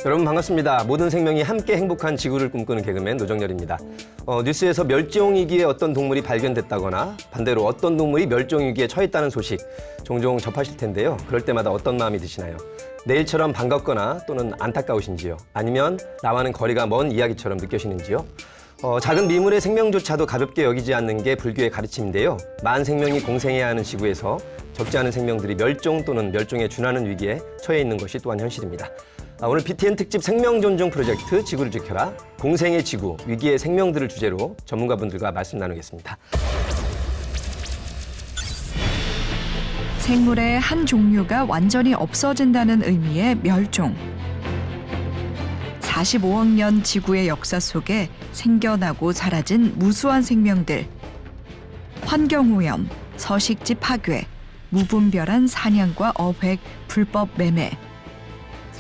여러분 반갑습니다. 모든 생명이 함께 행복한 지구를 꿈꾸는 개그맨 노정열입니다. 뉴스에서 멸종위기에 어떤 동물이 발견됐다거나 반대로 어떤 동물이 멸종위기에 처했다는 소식 종종 접하실 텐데요. 그럴 때마다 어떤 마음이 드시나요? 내일처럼 반갑거나 또는 안타까우신지요? 아니면 나와는 거리가 먼 이야기처럼 느껴지는지요? 작은 미물의 생명조차도 가볍게 여기지 않는 게 불교의 가르침인데요. 만 생명이 공생해야 하는 지구에서 적지 않은 생명들이 멸종 또는 멸종에 준하는 위기에 처해 있는 것이 또한 현실입니다. 오늘 BTN 특집 생명존중 프로젝트 지구를 지켜라, 공생의 지구, 위기의 생명들을 주제로 전문가분들과 말씀 나누겠습니다. 생물의 한 종류가 완전히 없어진다는 의미의 멸종. 45억 년 지구의 역사 속에 생겨나고 사라진 무수한 생명들. 환경오염, 서식지 파괴, 무분별한 사냥과 어획, 불법 매매.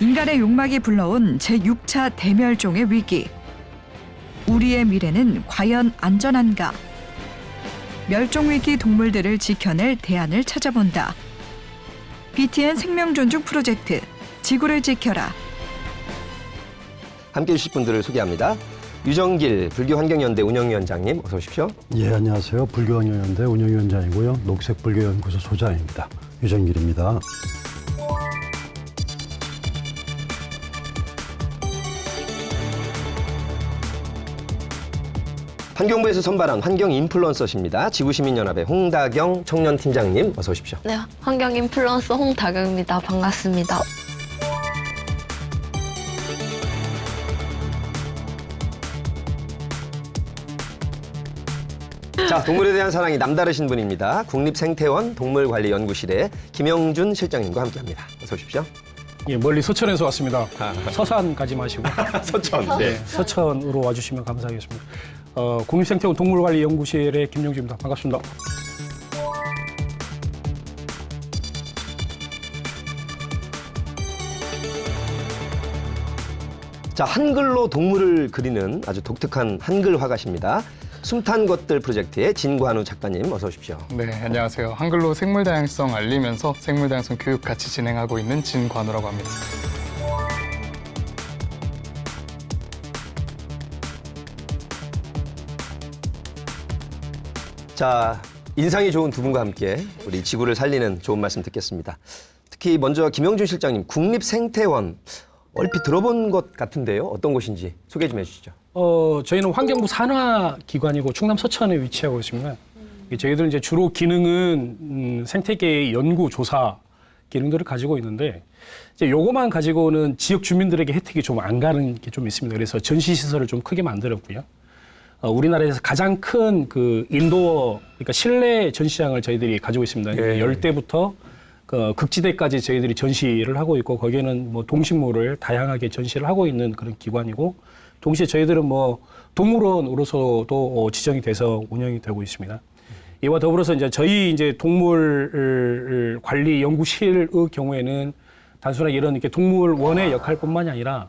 인간의 욕망이 불러온 제6차 대멸종의 위기. 우리의 미래는 과연 안전한가? 멸종위기 동물들을 지켜낼 대안을 찾아본다. BTN 생명존중 프로젝트 지구를 지켜라. 함께해 주실 분들을 소개합니다. 유정길 불교환경연대 운영위원장님 어서 오십시오. 예, 안녕하세요. 불교환경연대 운영위원장이고요. 녹색불교연구소 소장입니다. 유정길입니다. 환경부에서 선발한 환경 인플루언서십니다. 지구시민연합의 홍다경 청년팀장님 어서 오십시오. 네, 환경 인플루언서 홍다경입니다. 반갑습니다. 자, 동물에 대한 사랑이 남다르신 분입니다. 국립생태원 동물관리연구실의 김영준 실장님과 함께합니다. 어서 오십시오. 예, 멀리 서천에서 왔습니다. 서산 가지 마시고 서천. 네, 서천으로 와주시면 감사하겠습니다. 국립생태원 동물관리연구실의 김영주입니다. 반갑습니다. 자, 한글로 동물을 그리는 아주 독특한 한글 화가십니다. 숨탄 것들 프로젝트의 진관우 작가님 어서 오십시오. 네, 안녕하세요. 한글로 생물 다양성 알리면서 생물 다양성 교육 같이 진행하고 있는 진관우라고 합니다. 자, 인상이 좋은 두 분과 함께 우리 지구를 살리는 좋은 말씀 듣겠습니다. 특히 먼저 김영준 실장님, 국립생태원 얼핏 들어본 것 같은데요. 어떤 곳인지 소개 좀 해주시죠. 저희는 환경부 산하기관이고 충남 서천에 위치하고 있습니다. 저희들 이제 주로 기능은 생태계의 연구, 조사 기능들을 가지고 있는데 이제 요거만 가지고는 지역 주민들에게 혜택이 좀 안 가는 게 좀 있습니다. 그래서 전시 시설을 좀 크게 만들었고요. 우리나라에서 가장 큰 그 인도어, 그러니까 실내 전시장을 저희들이 가지고 있습니다. 예. 열대부터 그 극지대까지 저희들이 전시를 하고 있고 거기에는 뭐 동식물을 다양하게 전시를 하고 있는 그런 기관이고 동시에 저희들은 뭐 동물원으로서도 지정이 돼서 운영이 되고 있습니다. 이와 더불어서 이제 저희 이제 동물 관리 연구실의 경우에는 단순하게 이런 이렇게 동물원의 역할뿐만이 아니라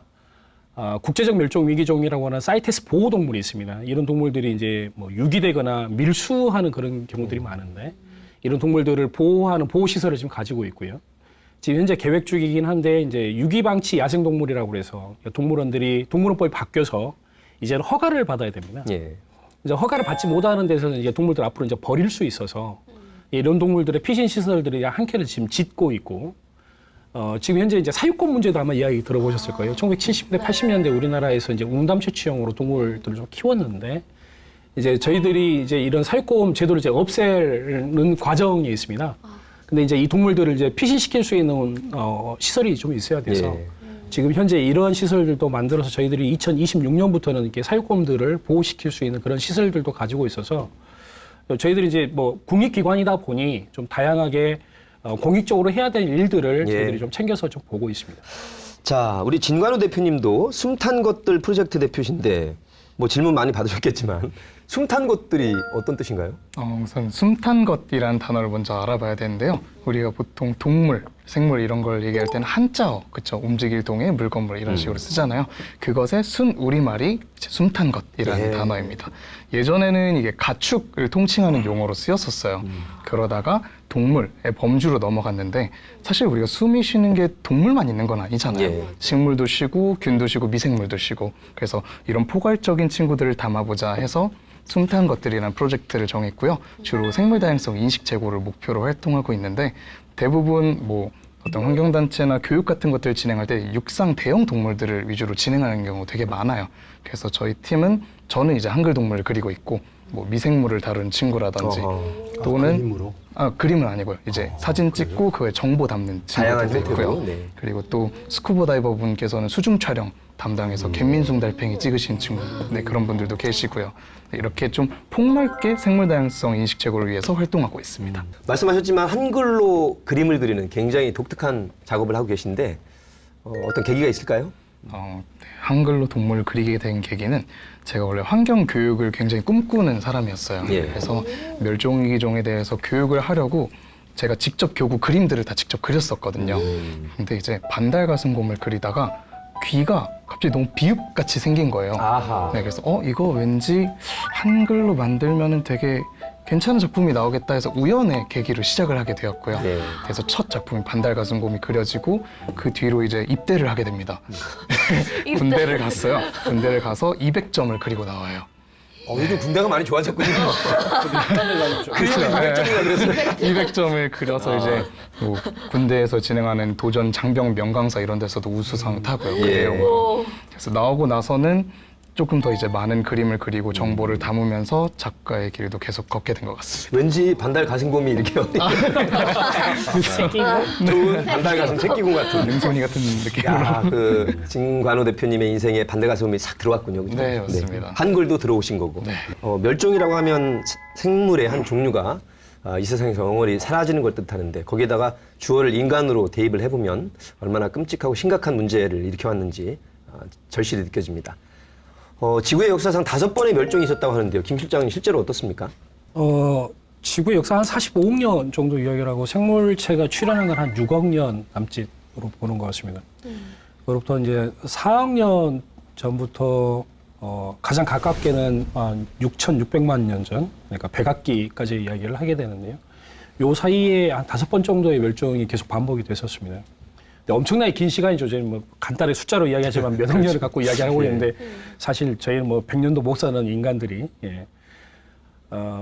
국제적 멸종 위기종이라고 하는 사이테스 보호 동물이 있습니다. 이런 동물들이 이제 뭐 유기되거나 밀수하는 그런 경우들이 많은데 이런 동물들을 보호하는 보호 시설을 지금 가지고 있고요. 지금 현재 계획 중이긴 한데 이제 유기방치 야생동물이라고 그래서 동물원들이 동물원법이 바뀌어서 이제는 허가를 받아야 됩니다. 예. 이제 허가를 받지 못하는 데서는 이제 동물들 앞으로 이제 버릴 수 있어서 이런 동물들의 피신 시설들이 한 켠에 지금 짓고 있고 지금 현재 이제 사육권 문제도 아마 이야기 들어보셨을 거예요. 1970년대, 80년대 우리나라에서 이제 웅담 채취용으로 동물들을 좀 키웠는데 이제 저희들이 이제 이런 사육권 제도를 이제 없애는 과정이 있습니다. 근데 이제 이 동물들을 이제 피신시킬 수 있는 시설이 좀 있어야 돼서 예. 지금 현재 이러한 시설들도 만들어서 저희들이 2026년부터는 이렇게 사육권들을 보호시킬 수 있는 그런 시설들도 가지고 있어서 저희들이 이제 뭐 국립기관이다 보니 좀 다양하게 공익적으로 해야 될 일들을 예. 저희들이 좀 챙겨서 좀 보고 있습니다. 자, 우리 진관우 대표님도 숨탄 것들 프로젝트 대표신데 뭐 질문 많이 받으셨겠지만 숨탄 것들이 어떤 뜻인가요? 우선 숨탄 것이라는 단어를 먼저 알아봐야 되는데요. 우리가 보통 동물, 생물 이런 걸 얘기할 때는 한자어, 그쵸? 움직일 동에 물건물 이런 식으로 쓰잖아요. 그것의 순 우리말이 숨탄 것이라는 예. 단어입니다. 예전에는 이게 가축을 통칭하는 용어로 쓰였었어요. 그러다가 동물의 범주로 넘어갔는데 사실 우리가 숨이 쉬는 게 동물만 있는 건 아니잖아요. 예. 식물도 쉬고 균도 쉬고 미생물도 쉬고 그래서 이런 포괄적인 친구들을 담아보자 해서 숨탄 것들이라는 프로젝트를 정했고요. 주로 생물 다양성 인식 제고를 목표로 활동하고 있는데 대부분 뭐 어떤 환경단체나 교육 같은 것들을 진행할 때 육상 대형 동물들을 위주로 진행하는 경우 되게 많아요. 그래서 저희 팀은 저는 이제 한글 동물을 그리고 있고 뭐 미생물을 다루는 친구라든지 또는 그림으로. 그림은 아니고요. 이제 사진 찍고 그거에 정보 담는 다양한 친구들도 있고요. 형태로, 네. 그리고 또 스쿠버 다이버 분께서는 수중 촬영 담당해서 갯민숭 달팽이 찍으신 친구, 네, 그런 분들도 계시고요. 네, 이렇게 좀 폭넓게 생물 다양성 인식 제고를 위해서 활동하고 있습니다. 말씀하셨지만 한글로 그림을 그리는 굉장히 독특한 작업을 하고 계신데 어떤 계기가 있을까요? 네, 한글로 동물을 그리게 된 계기는 제가 원래 환경 교육을 굉장히 꿈꾸는 사람이었어요. 예. 그래서 멸종위기종에 대해서 교육을 하려고 제가 직접 교구 그림들을 다 직접 그렸었거든요. 근데 이제 반달가슴곰을 그리다가 귀가 갑자기 너무 비읍같이 생긴 거예요. 아하. 네, 그래서 이거 왠지 한글로 만들면은 되게 괜찮은 작품이 나오겠다 해서 우연의 계기로 시작을 하게 되었고요. 네. 그래서 첫 작품이 반달가슴곰이 그려지고 그 뒤로 이제 입대를 하게 됩니다. 군대를 갔어요. 군대를 가서 200점을 그리고 나와요. 요즘 군대가 많이 좋아졌군요. 그렇죠. 200점이나 그랬어요. 200점을 그려서 이제 뭐 군대에서 진행하는 도전 장병 명강사 이런 데서도 우수상 타고요. 그 예. 내용으로. 그래서 나오고 나서는 조금 더 이제 많은 그림을 그리고 정보를 담으면서 작가의 길도 계속 걷게 된 것 같습니다. 왠지 반달 가슴곰이 이렇게 좋은 반달 가슴 새끼곰 같은. 능손이 같은 느낌으로. 야, 그 진관호 대표님의 인생에 반달 가슴이 싹 들어왔군요. 그죠? 네, 맞습니다. 한글도 들어오신 거고. 네. 멸종이라고 하면 생물의 한 종류가 이 세상에서 엉얼이 사라지는 걸 뜻하는데 거기에다가 주어를 인간으로 대입을 해보면 얼마나 끔찍하고 심각한 문제를 일으켜왔는지 절실히 느껴집니다. 지구의 역사상 5번의 멸종이 있었다고 하는데요. 김 실장은 실제로 어떻습니까? 지구의 역사 한 45억 년 정도 이야기를 하고 생물체가 출현한 건 한 6억 년 남짓으로 보는 것 같습니다. 그로부터 이제 4억 년 전부터 가장 가깝게는 한 6,600만 년 전, 그러니까 백악기까지 이야기를 하게 되는데요. 요 사이에 한 5번 정도의 멸종이 계속 반복이 됐었습니다. 근데 엄청나게 긴 시간이죠. 저희는 뭐 간단히 숫자로 이야기하지만 몇 억 년을 갖고 이야기하고 있는데 사실 저희는 뭐 100년도 못 사는 인간들이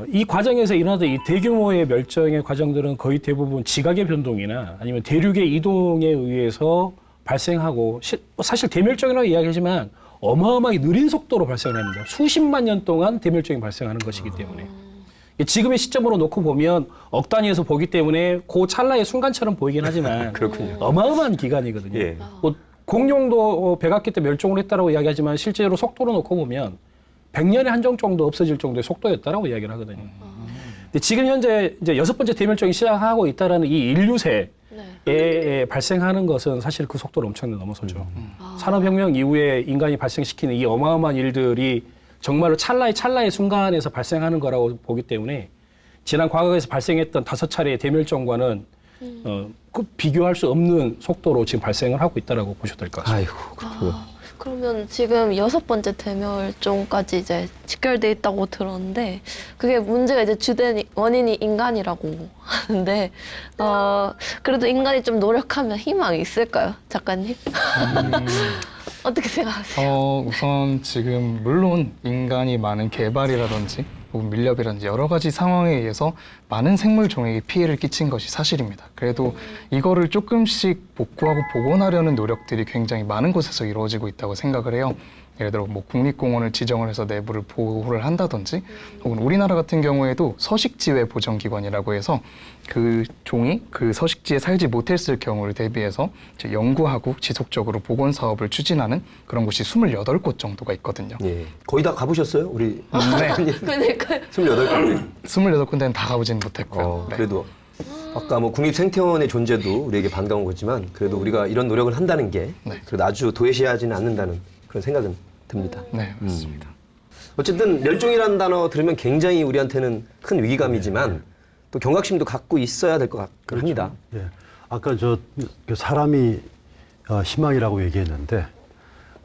이 과정에서 일어나던 이 대규모의 멸종의 과정들은 거의 대부분 지각의 변동이나 아니면 대륙의 이동에 의해서 발생하고 사실 대멸종이라고 이야기하지만 어마어마하게 느린 속도로 발생을 합니다. 수십만 년 동안 대멸종이 발생하는 것이기 때문에 지금의 시점으로 놓고 보면 억 단위에서 보기 때문에 그 찰나의 순간처럼 보이긴 하지만 그렇군요. 어마어마한 기간이거든요. 예. 뭐 공룡도 백악기 때 멸종을 했다라고 이야기하지만 실제로 속도로 놓고 보면 100년에 한 종 정도 없어질 정도의 속도였다라고 이야기를 하거든요. 근데 지금 현재 이제 6번째 대멸종이 시작하고 있다라는 이 인류세에 발생하는 것은 사실 그 속도를 엄청나게 넘어서죠. 산업혁명 이후에 인간이 발생시키는 이 어마어마한 일들이 정말로 찰나의 순간에서 발생하는 거라고 보기 때문에 지난 과거에서 발생했던 5차례의 대멸종과는 그 비교할 수 없는 속도로 지금 발생을 하고 있다라고 보셔도 될 것 같습니다. 아이고, 그렇군요. 그러면 지금 6번째 대멸종까지 이제 직결돼 있다고 들었는데 그게 문제가 이제 주된 원인이 인간이라고 하는데 그래도 인간이 좀 노력하면 희망이 있을까요, 작가님? 어떻게 생각하세요? 우선 지금 물론 인간이 많은 개발이라든지 혹은 밀렵이라든지 여러 가지 상황에 의해서 많은 생물종에게 피해를 끼친 것이 사실입니다. 그래도 이거를 조금씩 복구하고 복원하려는 노력들이 굉장히 많은 곳에서 이루어지고 있다고 생각을 해요. 예를 들어 뭐 국립공원을 지정을 해서 내부를 보호를 한다든지 혹은 우리나라 같은 경우에도 서식지회 보전기관이라고 해서 그 종이 그 서식지에 살지 못했을 경우를 대비해서 이제 연구하고 지속적으로 복원 사업을 추진하는 그런 곳이 28곳 정도가 있거든요. 예. 거의 다 가보셨어요? 우리 네. 그러니까요. 28군데. 28군데는 다 가보지는 못했고요. 네. 그래도 아까 뭐 국립생태원의 존재도 우리에게 반가운 거지만 그래도 우리가 이런 노력을 한다는 게 네. 그래도 아주 도외시하지는 않는다는 그런 생각은 듭니다. 네, 맞습니다. 어쨌든 멸종이라는 단어 들으면 굉장히 우리한테는 큰 위기감이지만 또 경각심도 갖고 있어야 될 것 같긴 합니다. 예. 아까 그 사람이 희망이라고 얘기했는데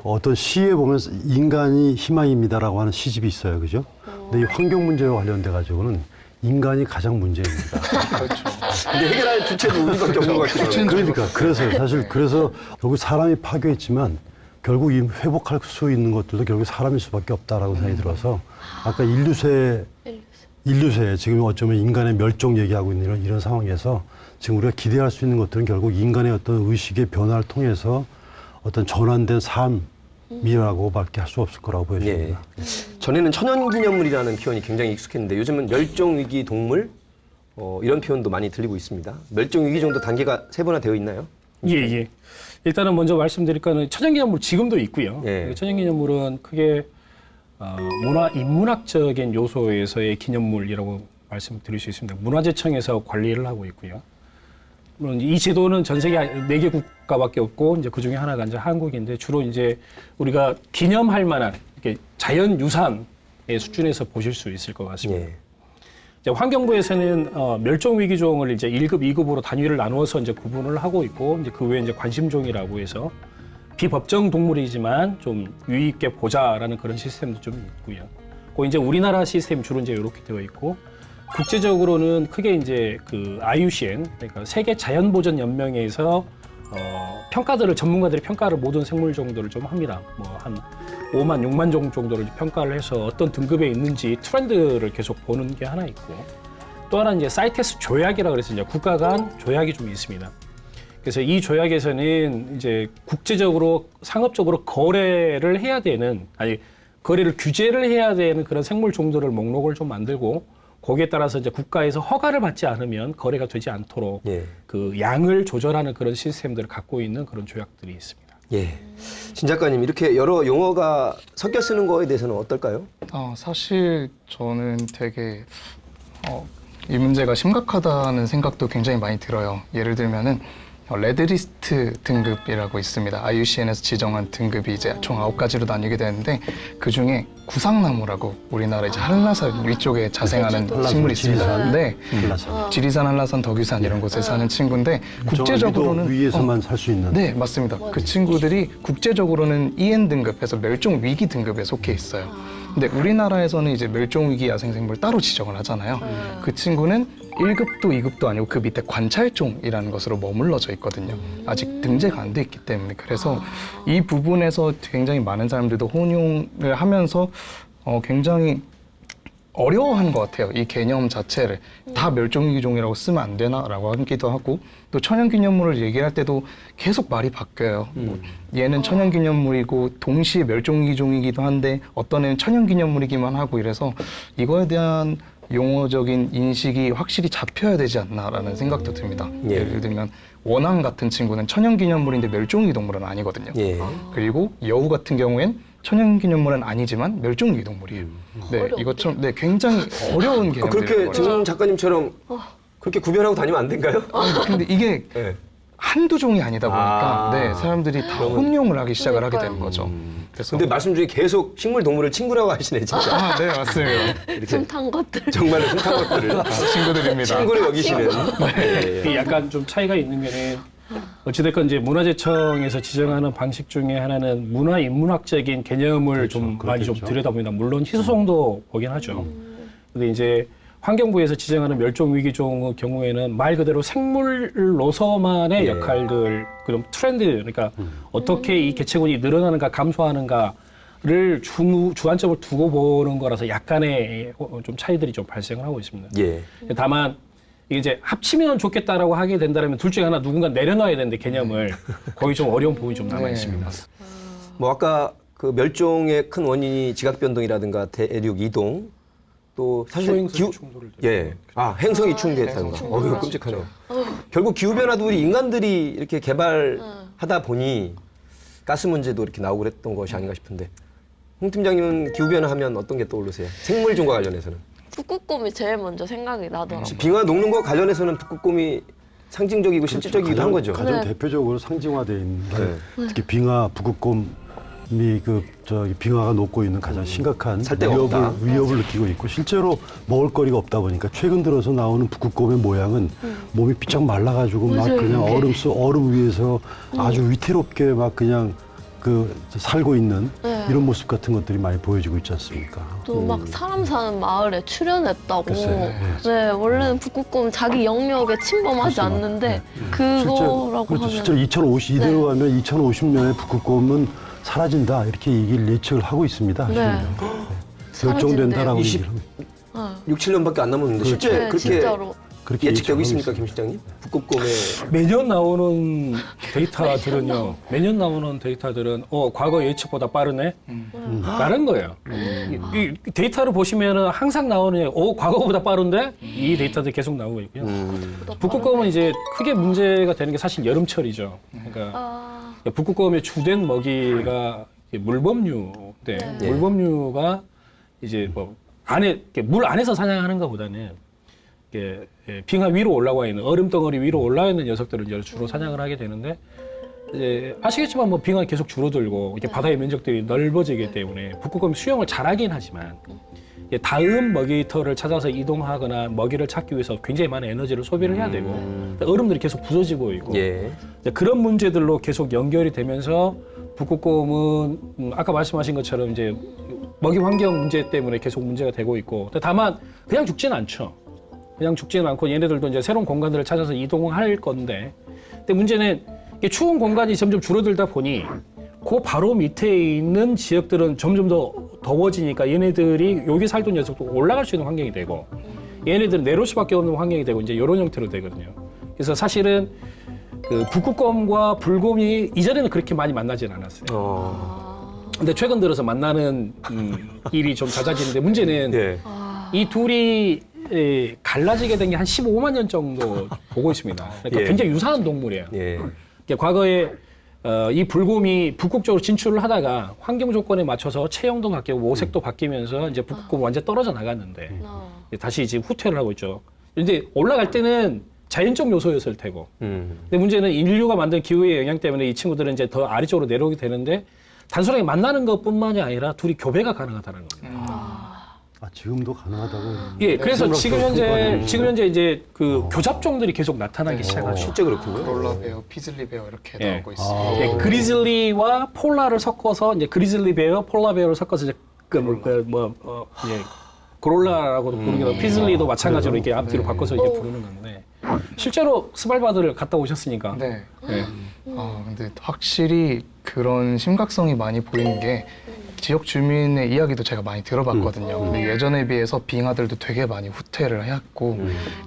어떤 시에 보면 인간이 희망입니다라고 하는 시집이 있어요, 그죠? 근데 이 환경 문제와 관련돼 가지고는 인간이 가장 문제입니다. 그렇죠. 근데 해결할 주체도 우리밖에 없는 것 같기도 하고. 그러니까 그래서 사실 결국 사람이 파괴했지만 결국 이 회복할 수 있는 것들도 결국 사람일 수밖에 없다라고 생각이 들어서 아까 인류세 지금 어쩌면 인간의 멸종 얘기하고 있는 이런 상황에서 지금 우리가 기대할 수 있는 것들은 결국 인간의 어떤 의식의 변화를 통해서 어떤 전환된 삶이라고밖에 할 수 없을 거라고 보여집니다. 예. 전에는 천연기념물이라는 표현이 굉장히 익숙했는데 요즘은 멸종위기 동물 이런 표현도 많이 들리고 있습니다. 멸종위기 정도 단계가 세분화되어 있나요? 예. 일단은 먼저 말씀드릴 거는 천연기념물 지금도 있고요. 예. 천연기념물은 크게 문화 인문학적인 요소에서의 기념물이라고 말씀드릴 수 있습니다. 문화재청에서 관리를 하고 있고요. 물론 이 제도는 전 세계 4개 국가밖에 없고 이제 그 중에 하나가 이제 한국인데 주로 이제 우리가 기념할 만한 이렇게 자연유산의 수준에서 보실 수 있을 것 같습니다. 예. 이제 환경부에서는 멸종위기종을 이제 1급, 2급으로 단위를 나누어서 이제 구분을 하고 있고 이제 그 외에 이제 관심종이라고 해서 비법정 동물이지만 좀 유의 있게 보자라는 그런 시스템도 좀 있고요. 그 이제 우리나라 시스템 주로 이제 이렇게 되어 있고 국제적으로는 크게 이제 그 IUCN 그러니까 세계 자연보전 연맹에서 평가들을 전문가들이 평가를 모든 생물종들을 좀 합니다. 뭐 한 5만, 6만 종 정도를 평가를 해서 어떤 등급에 있는지 트렌드를 계속 보는 게 하나 있고 또 하나 이제 사이테스 조약이라 그래서 이제 국가 간 조약이 좀 있습니다. 그래서 이 조약에서는 이제 국제적으로 상업적으로 거래를 해야 되는 거래를 규제를 해야 되는 그런 생물 종들을 목록을 좀 만들고 거기에 따라서 이제 국가에서 허가를 받지 않으면 거래가 되지 않도록 예. 그 양을 조절하는 그런 시스템들을 갖고 있는 그런 조약들이 있습니다. 예. 신 작가님 이렇게 여러 용어가 섞여 쓰는 거에 대해서는 어떨까요? 사실 저는 되게 이 문제가 심각하다는 생각도 굉장히 많이 들어요. 예를 들면은 레드리스트 등급이라고 있습니다. IUCN에서 지정한 등급이 이제 총 9가지로 나뉘게 되는데 그 중에 구상나무라고 우리나라 이제 한라산 위쪽에 자생하는 식물이 있습니다. 네, 지리산, 한라산, 덕유산 이런 곳에 사는 친구인데 국제적으로는 위에서만 살 수 있는. 네, 맞습니다. 그 친구들이 국제적으로는 EN 등급에서 멸종 위기 등급에 속해 있어요. 근데 우리나라에서는 이제 멸종 위기 야생생물 따로 지정을 하잖아요. 그 친구는 1급도 2급도 아니고 그 밑에 관찰종이라는 것으로 머물러져 있거든요. 아직 등재가 안 돼 있기 때문에. 그래서 이 부분에서 굉장히 많은 사람들도 혼용을 하면서 굉장히 어려워하는 것 같아요. 이 개념 자체를 다 멸종위기종이라고 쓰면 안 되나라고 하기도 하고 또 천연기념물을 얘기할 때도 계속 말이 바뀌어요. 뭐 얘는 천연기념물이고 동시에 멸종위기종이기도 한데 어떤 애는 천연기념물이기만 하고 이래서 이거에 대한 용어적인 인식이 확실히 잡혀야 되지 않나라는 생각도 듭니다. 예. 예를 들면 원앙 같은 친구는 천연기념물인데 멸종위기 동물은 아니거든요. 예. 그리고 여우 같은 경우엔 천연기념물은 아니지만 멸종위기 동물이에요. 네, 이것처럼 굉장히 어려운 개념들이에요. 그렇게 정 작가님처럼 그렇게 구별하고 다니면 안 될까요? 근데 이게 네. 한두 종이 아니다 보니까 네, 사람들이 다 혼용을 하기 시작을 하게 되는 거죠. 그래서 근데 말씀 중에 계속 식물 동물을 친구라고 하시네 진짜. 네, 맞습니다. 이렇게 순탄 것들. 정말 흠탄 것들을 친구들입니다. 친구로 여기시는. 예. 이게 약간 좀 차이가 있는 게는 어찌됐건 이제 문화재청에서 지정하는 방식 중에 하나는 문화 인문학적인 개념을 그렇죠. 좀 많이 좀 그렇겠죠. 들여다봅니다. 물론 희소성도 보긴 하죠. 근데 이제 환경부에서 지정하는 멸종위기종의 경우에는 말 그대로 생물로서만의 예. 역할들, 그럼 트렌드, 그러니까 어떻게 이 개체군이 늘어나는가 감소하는가를 주안점을 두고 보는 거라서 약간의 좀 차이들이 좀 발생을 하고 있습니다. 예. 다만 이게 이제 합치면 좋겠다라고 하게 된다면 둘 중에 하나 누군가 내려놔야 되는데 개념을 거기 좀 어려운 부분이 좀 남아 있습니다. 뭐 아까 그 멸종의 큰 원인이 지각 변동이라든가 대륙 이동 또 사실 소행성 충돌을 예. 행성이 충돌했다는 거. 어휴 끔찍하네요. 결국 기후 변화도 우리 인간들이 이렇게 개발하다 보니 가스 문제도 이렇게 나오고 그랬던 것이 아닌가 싶은데 홍 팀장님은 기후 변화 하면 어떤 게 떠오르세요? 생물종과 관련해서는? 북극곰이 제일 먼저 생각이 나더라고요. 빙하 녹는 거 관련해서는 북극곰이 상징적이고 실질적이기도 한 거죠. 가장 네. 대표적으로 상징화되어 있는 게 네. 특히 빙하, 북극곰 저기 빙하가 녹고 있는 가장 심각한 살 데가 없다. 위협을 느끼고 있고 실제로 먹을거리가 없다 보니까 최근 들어서 나오는 북극곰의 모양은 몸이 삐쩍 말라가지고 막 맞아요. 그냥 이렇게. 얼음 위에서 아주 위태롭게 막 그냥 살고 있는 네. 이런 모습 같은 것들이 많이 보여지고 있지 않습니까? 또 막 사람 사는 마을에 출연했다고. 글쎄, 네, 원래는 북극곰 자기 영역에 침범하지 그렇죠. 않는데 실제로, 그거라고 그렇죠. 하면 실제로 2050 이대로 네. 가면 2050년에 북극곰은 사라진다 이렇게 얘기를 예측을 하고 있습니다. 네. 실제로. 멸종된다라고 이십- 얘기를 합니다. 6, 7년밖에 안 남았는데 실제 네, 그렇게 진짜로. 그렇게 예측되고 예측하고 있습니까, 있습니다. 김 실장님? 북극곰의 매년 나오는 데이터들은요. 매년 나오는 데이터들은 과거 예측보다 빠르네. 빠른 거예요. 이 데이터를 보시면은 항상 나오는 과거보다 빠른데 이 데이터들이 계속 나오고 있고요. 북극곰은 이제 크게 문제가 되는 게 사실 여름철이죠. 그러니까 북극곰의 주된 먹이가 물범류인데 네. 물범류가 이제 뭐 물 안에서 사냥하는 것보다는 이게 빙하 위로 올라와 있는 얼음 덩어리 위로 올라와 있는 녀석들을 이제 주로 사냥을 하게 되는데 이제 아시겠지만 뭐 빙하가 계속 줄어들고 이렇게 바다의 면적들이 넓어지기 때문에 북극곰이 수영을 잘하긴 하지만 이게 다음 먹이터를 찾아서 이동하거나 먹이를 찾기 위해서 굉장히 많은 에너지를 소비를 해야 되고 얼음들이 계속 부서지고 있고 예. 이제 그런 문제들로 계속 연결이 되면서 북극곰은 아까 말씀하신 것처럼 이제 먹이 환경 문제 때문에 계속 문제가 되고 있고 다만 그냥 죽지는 않죠. 그냥 죽지는 않고 얘네들도 이제 새로운 공간들을 찾아서 이동할 건데 근데 문제는 이게 추운 공간이 점점 줄어들다 보니 그 바로 밑에 있는 지역들은 점점 더 더워지니까 얘네들이 여기 살던 녀석도 올라갈 수 있는 환경이 되고 얘네들은 내려올 수밖에 없는 환경이 되고 이제 이런 형태로 되거든요. 그래서 사실은 그 북극곰과 불곰이 이전에는 그렇게 많이 만나진 않았어요. 근데 최근 들어서 만나는 일이 좀 잦아지는데 문제는 예. 이 둘이 갈라지게 된 게 한 15만 년 정도 보고 있습니다. 그러니까 예. 굉장히 유사한 동물이에요. 예. 그러니까 과거에 이 불곰이 북극 쪽으로 진출을 하다가 환경 조건에 맞춰서 체형도 바뀌고 모색도 바뀌면서 이제 북극곰이 완전 떨어져 나갔는데 다시 지금 후퇴를 하고 있죠. 근데 올라갈 때는 자연적 요소였을 테고. 근데 문제는 인류가 만든 기후의 영향 때문에 이 친구들은 이제 더 아래쪽으로 내려오게 되는데 단순하게 만나는 것뿐만이 아니라 둘이 교배가 가능하다는 겁니다. 지금도 가능하다고. 예, 그래서 생각보다 지금 현재 이제 그 교잡종들이 계속 나타나기 시작하죠. 실제 그렇군요. 롤라 베어, 피즐리 베어 이렇게 예. 나오고 있습니다. 예, 그리즐리와 폴라를 섞어서 이제 그리즐리 베어, 폴라 베어를 섞어서 이제 고롤라라고도 부르기도 하고 피즐리도 마찬가지로 이렇게 앞뒤로 바꿔서 이제 부르는 건데 실제로 스발바드를 갔다 오셨으니까. 네. 예. 근데 확실히 그런 심각성이 많이 보이는 게 지역 주민의 이야기도 제가 많이 들어봤거든요. 근데 예전에 비해서 빙하들도 되게 많이 후퇴를 했고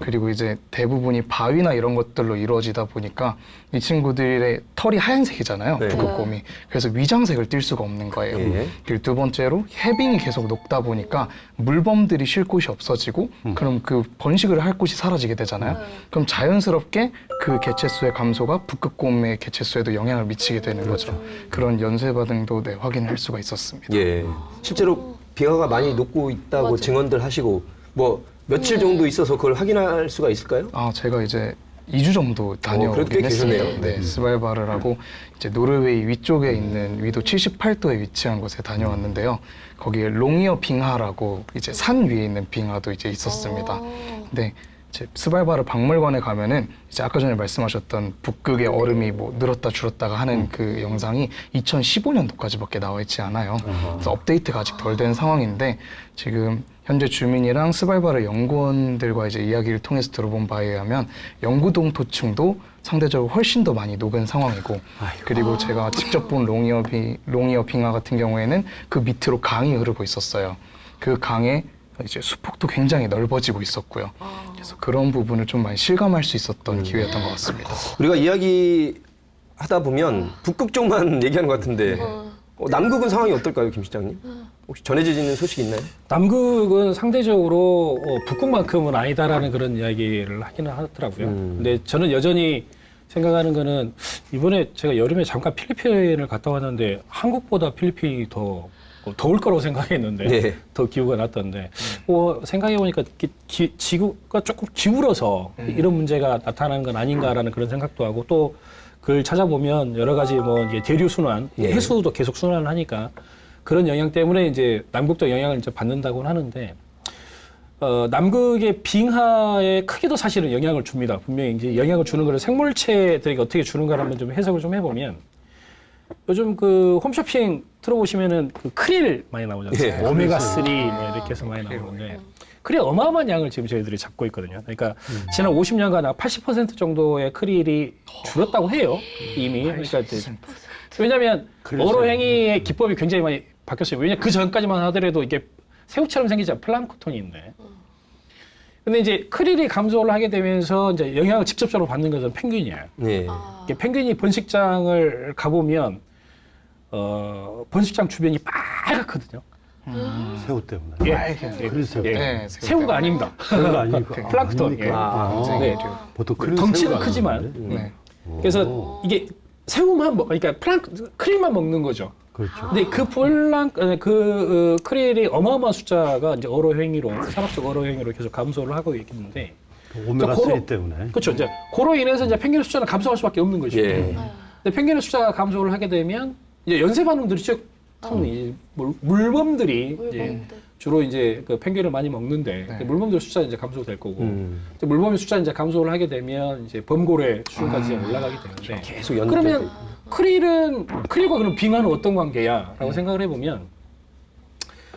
그리고 이제 대부분이 바위나 이런 것들로 이루어지다 보니까 이 친구들의 털이 하얀색이잖아요. 네. 북극곰이. 그래서 위장색을 띌 수가 없는 거예요. 예. 그리고 두 번째로 해빙이 계속 녹다 보니까 물범들이 쉴 곳이 없어지고 그럼 그 번식을 할 곳이 사라지게 되잖아요. 그럼 자연스럽게 그 개체수의 감소가 북극곰의 개체수에도 영향을 미치게 되는 거죠. 그런 연쇄 반응도 확인할 수가 있었습니다. 예. 실제로 빙하가 많이 녹고 있다고 증언들 하시고 뭐 며칠 정도 있어서 그걸 확인할 수가 있을까요? 제가 이제 2주 정도 그래도 꽤 다녀오긴 했습니다. 계셨네요. 네, 스발바르라고 이제 노르웨이 위쪽에 있는 위도 78도에 위치한 곳에 다녀왔는데요. 거기에 롱이어 빙하라고 이제 산 위에 있는 빙하도 이제 있었습니다. 근데 이제 스발바르 박물관에 가면은 이제 아까 전에 말씀하셨던 북극의 얼음이 뭐 늘었다 줄었다가 하는 그 영상이 2015년도까지밖에 나와 있지 않아요. 그래서 업데이트가 아직 덜 된 상황인데 지금 현재 주민이랑 스발바르 연구원들과 이제 이야기를 통해서 들어본 바에 의하면 영구동 토층도 상대적으로 훨씬 더 많이 녹은 상황이고 그리고 제가 직접 본 롱이어 빙하 같은 경우에는 그 밑으로 강이 흐르고 있었어요. 그 강에 이제 수폭도 굉장히 넓어지고 있었고요. 그래서 그런 부분을 좀 많이 실감할 수 있었던 기회였던 것 같습니다. 우리가 이야기 하다 보면 북극 쪽만 얘기하는 것 같은데 남극은 상황이 어떨까요, 김 실장님? 혹시 전해지는 소식 있나요? 남극은 상대적으로 북극만큼은 아니다라는 그런 이야기를 하기는 하더라고요. 근데 저는 여전히 생각하는 거는 이번에 제가 여름에 잠깐 필리핀을 갔다 왔는데 한국보다 필리핀이 더 더울 거라고 생각했는데 네. 더 기후가 낮던데 생각해보니까 지구가 조금 기울어서 이런 문제가 나타나는 건 아닌가라는 그런 생각도 하고 또 글 찾아보면 여러 가지 뭐 이제 대류 순환, 예. 해수도 계속 순환을 하니까 그런 영향 때문에 이제 남극도 영향을 이제 받는다고는 하는데 남극의 빙하에 크게도 사실은 영향을 줍니다. 분명히 이제 영향을 주는 걸 생물체들에게 어떻게 주는가를 한번 좀 해석을 좀 해보면 요즘 그 홈쇼핑 들어보시면은 그 크릴 많이 나오잖아요. 예. 오메가3 뭐 이렇게 해서 많이 나오는데 크릴 어마어마한 양을 지금 저희들이 잡고 있거든요. 그러니까 지난 50년간 80% 정도의 크릴이 줄었다고 해요. 이미. 그러니까 이제 왜냐하면 어로행위의 기법이 굉장히 많이 바뀌었어요. 왜냐하면 그 전까지만 하더라도 이게 새우처럼 생기지 플랑크톤인데. 근데 이제 크릴이 감소를 하게 되면서 이제 영향을 직접적으로 받는 것은 펭귄이에요. 네. 이게 펭귄이 번식장을 가보면 번식장 주변이 빨갛거든요. 새우 때문에. 예. 예. 네, 새우가 아닙니다. 새우가 아니고 플랑크톤. 아닙니까? 예. 아, 네. 보통 크릴 덩치는 새우가 크지만. 아닌데? 네. 그래서 이게 새우만 그러니까 크릴만 먹는 거죠. 그렇죠. 근데 그 크릴이 어마어마한 숫자가 이제 어로행위로 산업적 어로행위로 계속 감소를 하고 있는데. 오메가3 때문에. 그렇죠. 이제 그로 인해서 이제 펭귄의 숫자는 감소할 수밖에 없는 거죠. 예. 근데 펭귄의 숫자가 감소를 하게 되면 이제 연쇄 반응들이 쭉 이 물범들이 이제 주로 이제 그 펭귄을 많이 먹는데 네. 물범들 숫자 이제 감소될 거고 이제 물범의 숫자 이제 감소를 하게 되면 이제 범고래 수준까지 올라가게 되는데 계속 그러면 크릴과 그럼 빙하는 어떤 관계야라고 생각을 해보면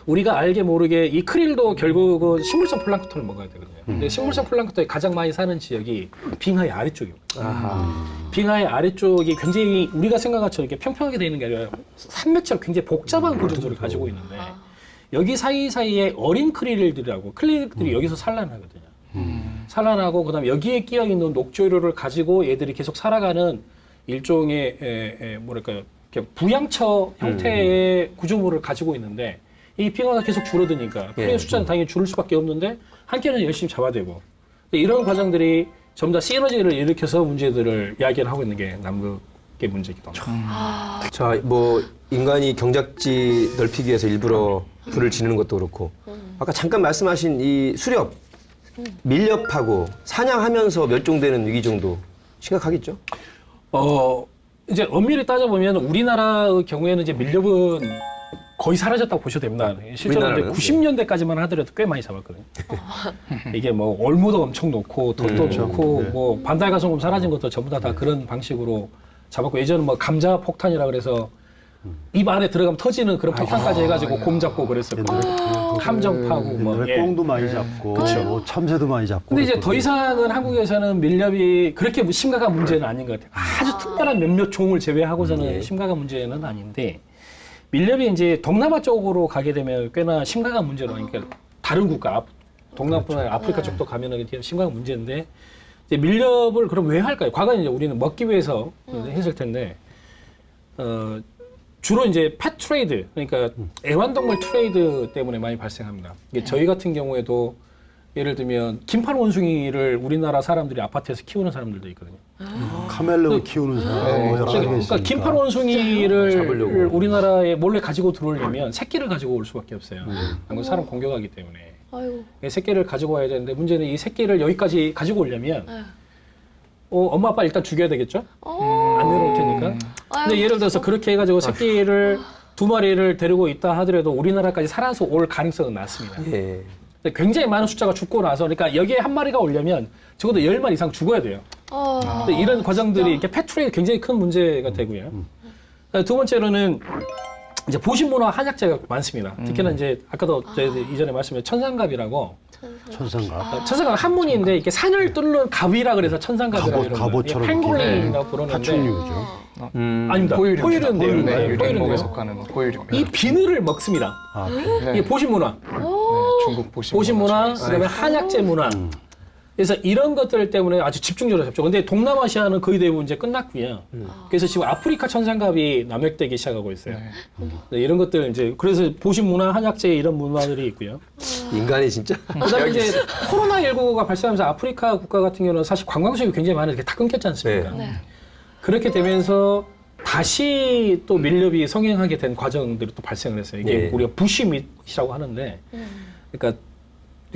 우리가 알게 모르게 이 크릴도 결국은 식물성 플랑크톤을 먹어야 되거든요. 근데 식물성 플랑크톤이 가장 많이 사는 지역이 빙하의 아래쪽입니다. 빙하의 아래쪽이 굉장히 우리가 생각한 것처럼 이렇게 평평하게 되어 있는 게 아니라 산맥처럼 굉장히 복잡한 구조들을 가지고 있는데 여기 사이사이에 어린 크릴들이라고 크릴들이 여기서 산란하거든요. 산란하고 그다음에 여기에 끼어 있는 녹조류를 가지고 얘들이 계속 살아가는 일종의 뭐랄까요? 부양처 형태의 구조물을 가지고 있는데 이 빙하가 계속 줄어드니까 크릴 숫자는 당연히 줄을 수밖에 없는데 한켠은 열심히 잡아대고 이런 과정들이 전부 다 시너지를 일으켜서 문제들을 이야기를 하고 있는 게 남극의 문제이기도 합니다. 자, 뭐 인간이 경작지 넓히기 위해서 일부러 불을 지르는 것도 그렇고 아까 잠깐 말씀하신 이 수렵, 밀렵하고 사냥하면서 멸종되는 위기 정도 심각하겠죠? 이제 엄밀히 따져보면 우리나라의 경우에는 이제 밀렵은 거의 사라졌다고 보셔도 됩니다. 실제로 이제 우리나라는? 90년대까지만 하더라도 꽤 많이 잡았거든요. 이게 뭐 올무도 엄청 놓고 덫도 놓고 뭐 반달가송금 사라진 것도 전부 다 그런 방식으로 잡았고 예전에 뭐 감자 폭탄이라 그래서 입 안에 들어가면 터지는 그런 폭탄까지 해가지고 곰 잡고 그랬었고 함정 파고 뭐 옛날에 꽁도 많이 잡고 뭐 참새도 많이 잡고. 근데 이제 더 그랬거든요. 이상은 한국에서는 밀렵이 그렇게 심각한 문제는 아닌 것 같아요. 아주 특별한 몇몇 종을 제외하고서는 심각한 문제는 아닌데 밀렵이 이제 동남아 쪽으로 가게 되면 꽤나 심각한 문제로 그러니까 다른 국가 동남아뿐만 아니라 아프리카 쪽도 가면은 심각한 문제인데 이제 밀렵을 그럼 왜 할까요? 과거에 이제 우리는 먹기 위해서 했을 텐데 주로 이제 펫 트레이드 그러니까 애완동물 트레이드 때문에 많이 발생합니다. 이게 저희 같은 경우에도 예를 들면 긴팔 원숭이를 우리나라 사람들이 아파트에서 키우는 사람들도 있거든요. 카멜레온 키우는 사람 여러 가지가 그러니까 있으니까. 긴팔 원숭이를 잡으려고. 우리나라에 몰래 가지고 들어오려면 새끼를 가지고 올 수밖에 없어요. 한국 사람 공격하기 때문에. 아이고. 새끼를 가지고 와야 되는데 문제는 이 새끼를 여기까지 가지고 오려면 엄마 아빠 일단 죽여야 되겠죠? 안 내려올 테니까. 근데 예를 들어서 그렇게 해가지고 새끼를 2마리를 데리고 있다 하더라도 우리나라까지 살아서 올 가능성은 낮습니다. 예. 근데 굉장히 많은 숫자가 죽고 나서 그러니까 여기에 한 마리가 오려면 적어도 10마리 이상 죽어야 돼요. 근데 이런 과정들이 이렇게 펫트레이 굉장히 큰 문제가 되고요. 두 번째로는 이제 보신문화 한약재가 많습니다. 특히나 이제 아까도 저희 이전에 말씀드린 천상갑이라고 천상갑. 천상갑 한문인데 이렇게 산을 뚫는 갑이라 그래서 천상갑이라고 이러는 갑옷처럼 펭골린이라고 부르는데 파충류죠. 아닙니다. 포유류인데요. 네, 유령목에 포유류인데요. 속하는 포유류입니다. 이 비늘을 먹습니다. 아, 네. 이게 보신문화. 네, 중국 보신문화, 그다음에 한약재 문화. 그래서 이런 것들 때문에 아주 집중적으로 잡죠. 근데 동남아시아는 거의 대부분 이제 끝났고요. 그래서 지금 아프리카 천상갑이 남획되기 시작하고 있어요. 네, 이런 것들 이제 그래서 보신문화, 한약재 이런 문화들이 있고요. 인간이 진짜 그다음에 이제 코로나19가 발생하면서 아프리카 국가 같은 경우는 사실 관광 수입이 굉장히 많은데 다 끊겼지 않습니까? 네. 그렇게 되면서 다시 또 밀렵이 성행하게 된 과정들이 또 발생을 했어요. 이게 네. 우리가 부시밋이라고 하는데, 그러니까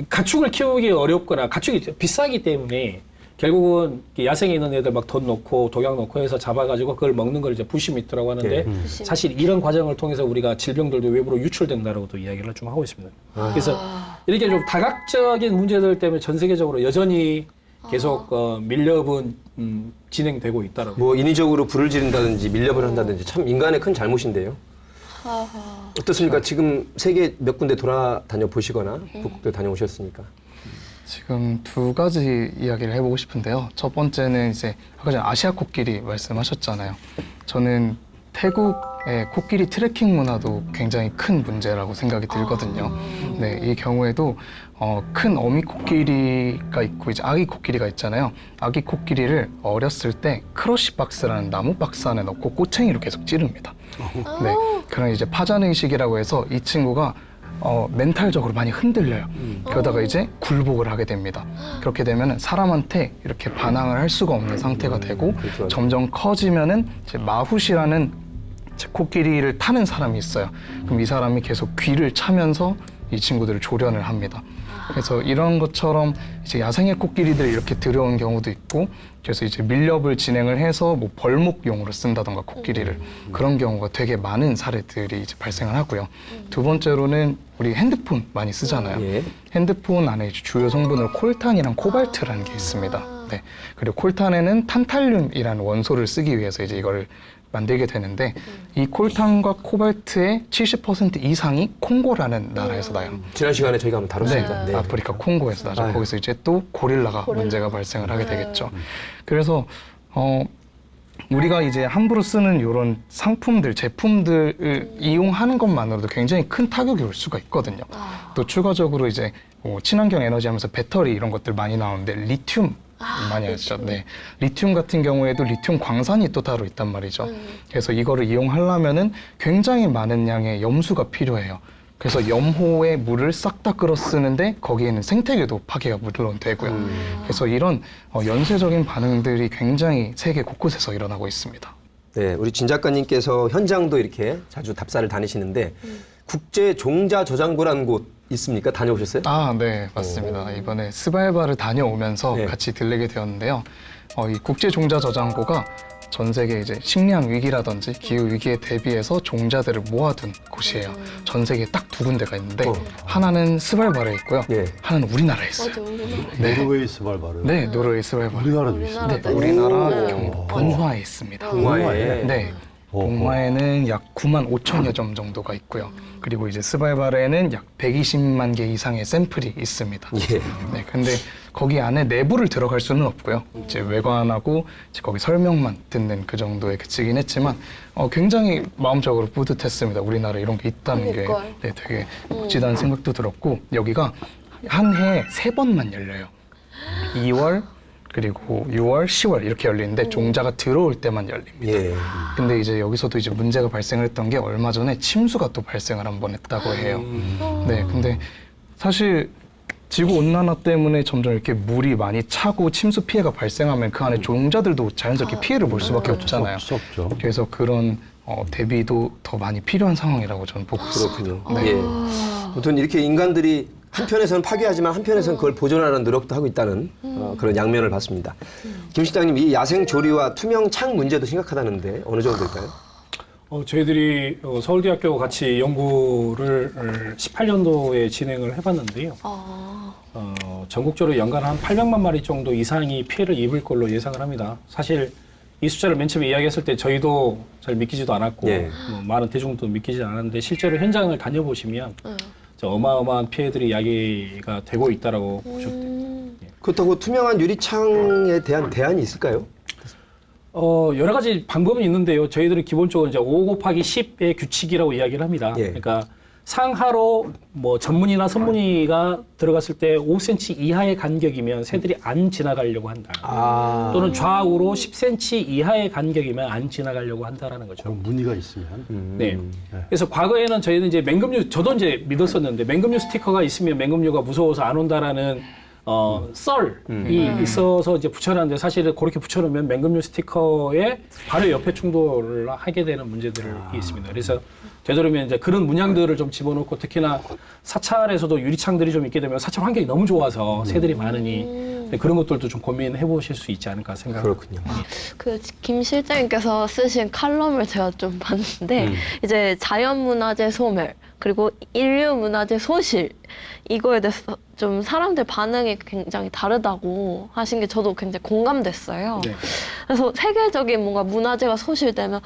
가축을 키우기 어렵거나 가축이 비싸기 때문에 결국은 야생에 있는 애들 막 돈 넣고 독약 넣고 해서 잡아가지고 그걸 먹는 걸 이제 부시미트라고 하는데 사실 이런 과정을 통해서 우리가 질병들도 외부로 유출된다라고도 이야기를 좀 하고 있습니다. 그래서 이렇게 좀 다각적인 문제들 때문에 전 세계적으로 여전히 계속 밀렵은 진행되고 있다라고. 뭐 인위적으로 불을 지른다든지 밀렵을 한다든지 참 인간의 큰 잘못인데요. 어떻습니까? 지금 세계 몇 군데 돌아다녀 보시거나 북극도 다녀오셨으니까. 지금 두 가지 이야기를 해보고 싶은데요. 첫 번째는 이제 아까 전에 아시아 코끼리 말씀하셨잖아요. 저는 태국의 코끼리 트래킹 문화도 굉장히 큰 문제라고 생각이 들거든요. 네, 이 경우에도 큰 어미 코끼리가 있고 이제 아기 코끼리가 있잖아요. 아기 코끼리를 어렸을 때 크러쉬 박스라는 나무 박스 안에 넣고 꼬챙이로 계속 찌릅니다. 네, 그런 이제 파잔의식이라고 해서 이 친구가 멘탈적으로 많이 흔들려요. 그러다가 이제 굴복을 하게 됩니다. 그렇게 되면 사람한테 이렇게 반항을 할 수가 없는 상태가 되고 점점 커지면은 이제 마훗이라는 코끼리를 타는 사람이 있어요. 그럼 이 사람이 계속 귀를 차면서 이 친구들을 조련을 합니다. 그래서 이런 것처럼 이제 야생의 코끼리들이 이렇게 들여온 경우도 있고, 그래서 이제 밀렵을 진행을 해서 뭐 벌목용으로 쓴다던가 코끼리를 그런 경우가 되게 많은 사례들이 이제 발생을 하고요. 두 번째로는 우리 핸드폰 많이 쓰잖아요. 예. 핸드폰 안에 이제 주요 성분으로 콜탄이랑 코발트라는 게 있습니다. 네. 그리고 콜탄에는 탄탈륨이라는 원소를 쓰기 위해서 이제 이걸 만들게 되는데 이 콜탄과 코발트의 70% 이상이 콩고라는 나라에서 나요. 지난 시간에 저희가 한번 다뤘습니다. 네. 아프리카 콩고에서 나죠. 아유. 거기서 이제 또 고릴라가 문제가 발생을 하게 되겠죠. 그래서 우리가 이제 함부로 쓰는 이런 상품들, 제품들을 이용하는 것만으로도 굉장히 큰 타격이 올 수가 있거든요. 또 추가적으로 이제 친환경 에너지 하면서 배터리 이런 것들 많이 나오는데 리튬 많이 하시죠. 네. 리튬 같은 경우에도 리튬 광산이 또 따로 있단 말이죠. 그래서 이거를 이용하려면은 굉장히 많은 양의 염수가 필요해요. 그래서 염호의 물을 싹 다 끌어 쓰는데 거기에는 생태계도 파괴가 물론 되고요. 그래서 이런 연쇄적인 반응들이 굉장히 세계 곳곳에서 일어나고 있습니다. 네, 우리 진 작가님께서 현장도 이렇게 자주 답사를 다니시는데 국제 종자 저장고라는 곳 있습니까? 다녀오셨어요? 아, 네, 맞습니다. 이번에 스발바를 다녀오면서 네. 같이 들리게 되었는데요. 이 국제 종자 저장고가 전 세계 이제 식량 위기라든지 기후 위기에 대비해서 종자들을 모아둔 곳이에요. 전 세계에 딱 두 군데가 있는데 하나는 스발바르에 있고요. 예. 하나는 우리나라에 있어요. 네, 노르웨이 스발바르. 네, 노르웨이 스발바르. 우리나라도 있어요. 네, 우리나라 경북 봉화에 있습니다. 동화에. 네. 봉화에는 약 9만 5천여 점 정도가 있고요. 그리고 이제 스발바르에는 약 120만 개 이상의 샘플이 있습니다. 예. 네, 근데 거기 안에 내부를 들어갈 수는 없고요. 이제 외관하고 이제 거기 설명만 듣는 그 정도에 그치긴 했지만 굉장히 마음적으로 뿌듯했습니다. 우리나라에 이런 게 있다는 게 네, 되게 멋지다는 생각도 들었고 여기가 한 해에 3번만 열려요. 2월 그리고 6월, 10월 이렇게 열리는데 종자가 들어올 때만 열립니다. 예. 근데 이제 여기서도 이제 문제가 발생을 했던 게 얼마 전에 침수가 또 발생을 한번 했다고 해요. 네, 근데 사실 지구 온난화 때문에 점점 이렇게 물이 많이 차고 침수 피해가 발생하면 그 안에 종자들도 자연스럽게 피해를 볼 수밖에 없잖아요. 없죠. 그래서 그런 대비도 더 많이 필요한 상황이라고 저는 보고 있습니다. 그렇군요. 네. 예. 아무튼 이렇게 인간들이 한편에서는 파괴하지만 한편에서는 그걸 보존하는 노력도 하고 있다는 그런 양면을 봤습니다. 김 실장님, 이 야생 조리와 투명 창 문제도 심각하다는데 어느 정도일까요? 저희들이 서울대학교 같이 연구를 18년도에 진행을 해봤는데요. 전국적으로 연간 한 800만 마리 정도 이상이 피해를 입을 걸로 예상을 합니다. 사실 이 숫자를 맨 처음에 이야기했을 때 저희도 잘 믿기지도 않았고 예. 많은 대중도 믿기지 않았는데 실제로 현장을 다녀보시면 어마어마한 피해들이 야기가 되고 있다라고 보셔도 됩니다. 그렇다고 투명한 유리창에 대한 대안이 있을까요? 여러 가지 방법은 있는데요. 저희들은 기본적으로 이제 5 곱하기 10의 규칙이라고 이야기를 합니다. 예. 그러니까 상하로 뭐 전문의나 선문의가 들어갔을 때 5cm 이하의 간격이면 새들이 안 지나가려고 한다. 또는 좌우로 10cm 이하의 간격이면 안 지나가려고 한다라는 거죠. 그런 문의가 있으면. 네. 그래서 과거에는 저희는 이제 맹금류, 저도 이제 믿었었는데 맹금류 스티커가 있으면 맹금류가 무서워서 안 온다라는 썰이 있어서 이제 붙여놨는데 사실은 그렇게 붙여놓으면 맹금류 스티커에 바로 옆에 충돌을 하게 되는 문제들이 있습니다. 그래서 되도록이면 이제 그런 문양들을 좀 집어넣고 특히나 사찰에서도 유리창들이 좀 있게 되면 사찰 환경이 너무 좋아서 새들이 많으니 네, 그런 것들도 좀 고민해 보실 수 있지 않을까 생각합니다. 그렇군요. 그 김 실장님께서 쓰신 칼럼을 제가 좀 봤는데 이제 자연문화재 소멸 그리고 인류문화재 소실 이거에 대해서 좀 사람들 반응이 굉장히 다르다고 하신 게 저도 굉장히 공감됐어요. 네. 그래서 세계적인 뭔가 문화재가 소실되면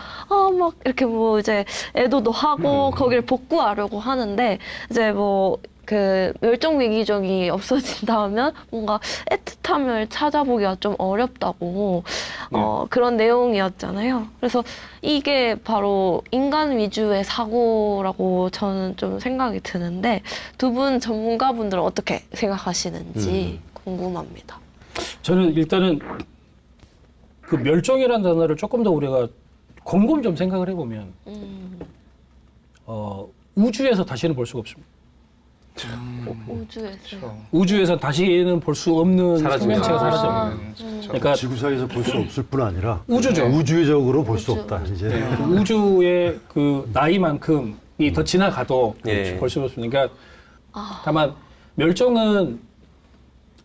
막 이렇게 뭐 이제 애도도 하고 거기를 복구하려고 하는데 이제 뭐 그 멸종 위기종이 없어진다면 뭔가 애틋함을 찾아보기가 좀 어렵다고 그런 내용이었잖아요. 그래서 이게 바로 인간 위주의 사고라고 저는 좀 생각이 드는데 두 분 전문가분들은 어떻게 생각하시는지 궁금합니다. 저는 일단은 그 멸종이라는 단어를 조금 더 우리가 곰곰이 좀 생각을 해보면 우주에서 다시는 볼 수가 없습니다. 우주에서. 우주에서 다시는 볼 수 없는 사라지죠. 생명체가 아. 사라져요. 그러니까 지구상에서 볼 수 없을 뿐 아니라 우주죠. 우주적으로 볼 수 우주. 없다. 이제 우주의 그 나이만큼이 더 지나가도 예. 볼 수 없습니다. 그러니까 다만 멸종은